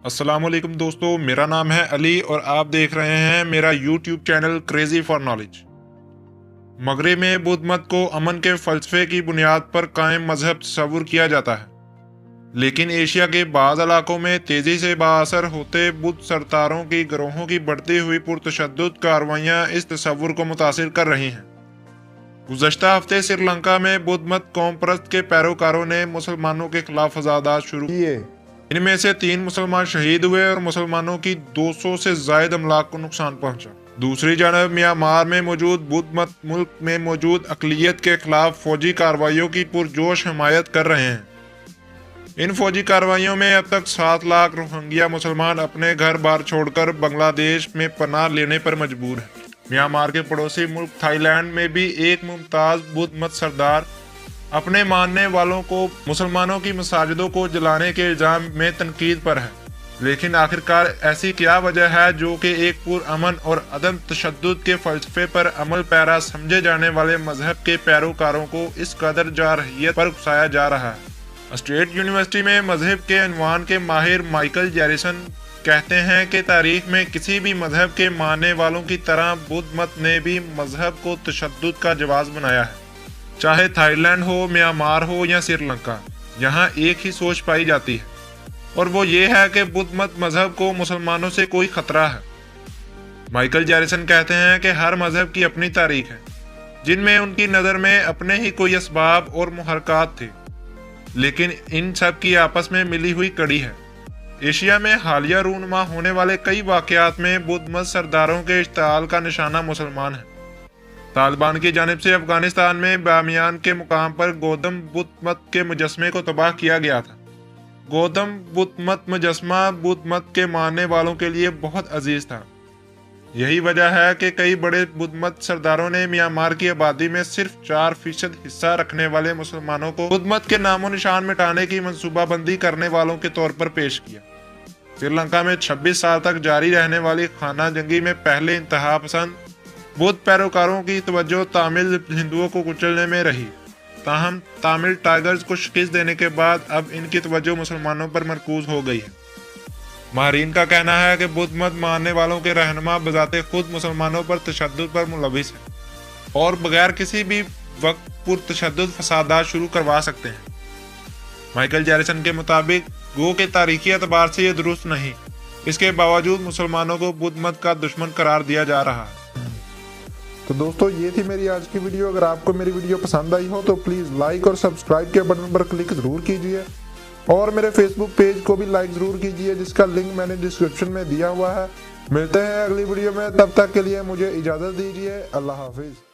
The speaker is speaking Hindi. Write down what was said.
अस्सलामुअलैकुम दोस्तों, मेरा नाम है अली और आप देख रहे हैं मेरा YouTube channel crazy for knowledge. मगरिब में बुद्ध मत को अमन के फलसफे की बुनियाद पर कायम मजहब तस्वुर किया जाता है, लेकिन एशिया के बाज़ इलाकों में तेज़ी से बाअसर होते बुद्ध सरदारों की गिरोहों की बढ़ती हुई पुरतशद्दुद कार्रवाइयाँ इस तस्वुर को मुतासिर कर रही हैं। गुज़श्ता हफ्ते श्रीलंका में बुद्ध मत कौम परस्त के पैरोकारों ने मुसलमानों के खिलाफ फसादात शुरू किए। इनमें से 3 मुसलमान शहीद हुए और मुसलमानों की 200 से जायद अमलाक को नुकसान पहुंचा। दूसरी जानब म्यांमार में मौजूद बुद्ध मत मुल्क में मौजूद अकलियत के खिलाफ फौजी कार्रवाइयों की पुरजोश हिमायत कर रहे हैं। इन फौजी कार्रवाइयों में अब तक 7 लाख रोहिंग्या मुसलमान अपने घर बार छोड़कर बांग्लादेश में पनाह लेने पर मजबूर हैं। म्यांमार के पड़ोसी मुल्क थाईलैंड में भी एक मुमताज बुद्ध मत सरदार अपने मानने वालों को मुसलमानों की मसाजिदों को जलाने के इल्जाम में तनकीद पर है। लेकिन आखिरकार ऐसी क्या वजह है जो कि एक पुरअमन और अदम तशद्दुद के फलसफे पर अमल पैरा समझे जाने वाले मजहब के पैरोकारों को इस कदर जारहियत पर उकसाया जा रहा है। स्टेट यूनिवर्सिटी में मजहब के अनवान के माहिर माइकल जैरिसन कहते हैं कि तारीख में किसी भी मजहब के मानने वालों की तरह बुद्ध मत ने भी मजहब को तशद्दुद का जवाब बनाया है। चाहे थाईलैंड हो, म्यांमार हो या श्रीलंका, यहाँ एक ही सोच पाई जाती है और वो ये है कि बुद्ध मत मजहब को मुसलमानों से कोई खतरा है। माइकल जैरिसन कहते हैं कि हर मजहब की अपनी तारीख है, जिनमें उनकी नज़र में अपने ही कोई असबाब और मुहरकात थे, लेकिन इन सब की आपस में मिली हुई कड़ी है। एशिया में हालिया रूनुमा होने वाले कई वाक़यात में बुद्ध मत सरदारों के इश्तिआल का निशाना मुसलमान है। तालिबान की जानिब से अफगानिस्तान में बामियान के मुकाम पर गौतम बुद्ध मत के मुजस्मे को तबाह किया गया था। गौतम बुद्ध मत मुजस्मा बुद्ध मत के मानने वालों के लिए बहुत अजीज था। यही वजह है कि कई बड़े बुद्ध मत सरदारों ने म्यांमार की आबादी में सिर्फ 4% हिस्सा रखने वाले मुसलमानों को बुद्ध मत के नामो निशान मिटाने की मनसूबाबंदी करने वालों के तौर पर पेश किया। श्रीलंका में 26 साल तक जारी रहने वाली खाना जंगी में पहले इंतहा पसंद बुद्ध पैरोकारों की तवज्जो तामिल हिंदुओं को कुचलने में रही। ताहम तामिल टाइगर्स को शिकस्त देने के बाद अब इनकी तवज्जो मुसलमानों पर मरकूज हो गई है। माहरीन का कहना है कि बुद्ध मत मानने वालों के रहनुमा बजाते खुद मुसलमानों पर तशद्दुद पर मुलविस है और बगैर किसी भी वक्त पुरतशद्दुद फसादात शुरू करवा सकते हैं। माइकल जैरिसन के मुताबिक गो के तारीखी एतबार से ये दुरुस्त नहीं, इसके बावजूद मुसलमानों को बुद्ध मत का दुश्मन करार दिया जा रहा है। तो दोस्तों, ये थी मेरी आज की वीडियो। अगर आपको मेरी वीडियो पसंद आई हो तो प्लीज़ लाइक और सब्सक्राइब के बटन पर क्लिक ज़रूर कीजिए और मेरे फेसबुक पेज को भी लाइक ज़रूर कीजिए, जिसका लिंक मैंने डिस्क्रिप्शन में दिया हुआ है। मिलते हैं अगली वीडियो में, तब तक के लिए मुझे इजाज़त दीजिए। अल्लाह हाफिज़।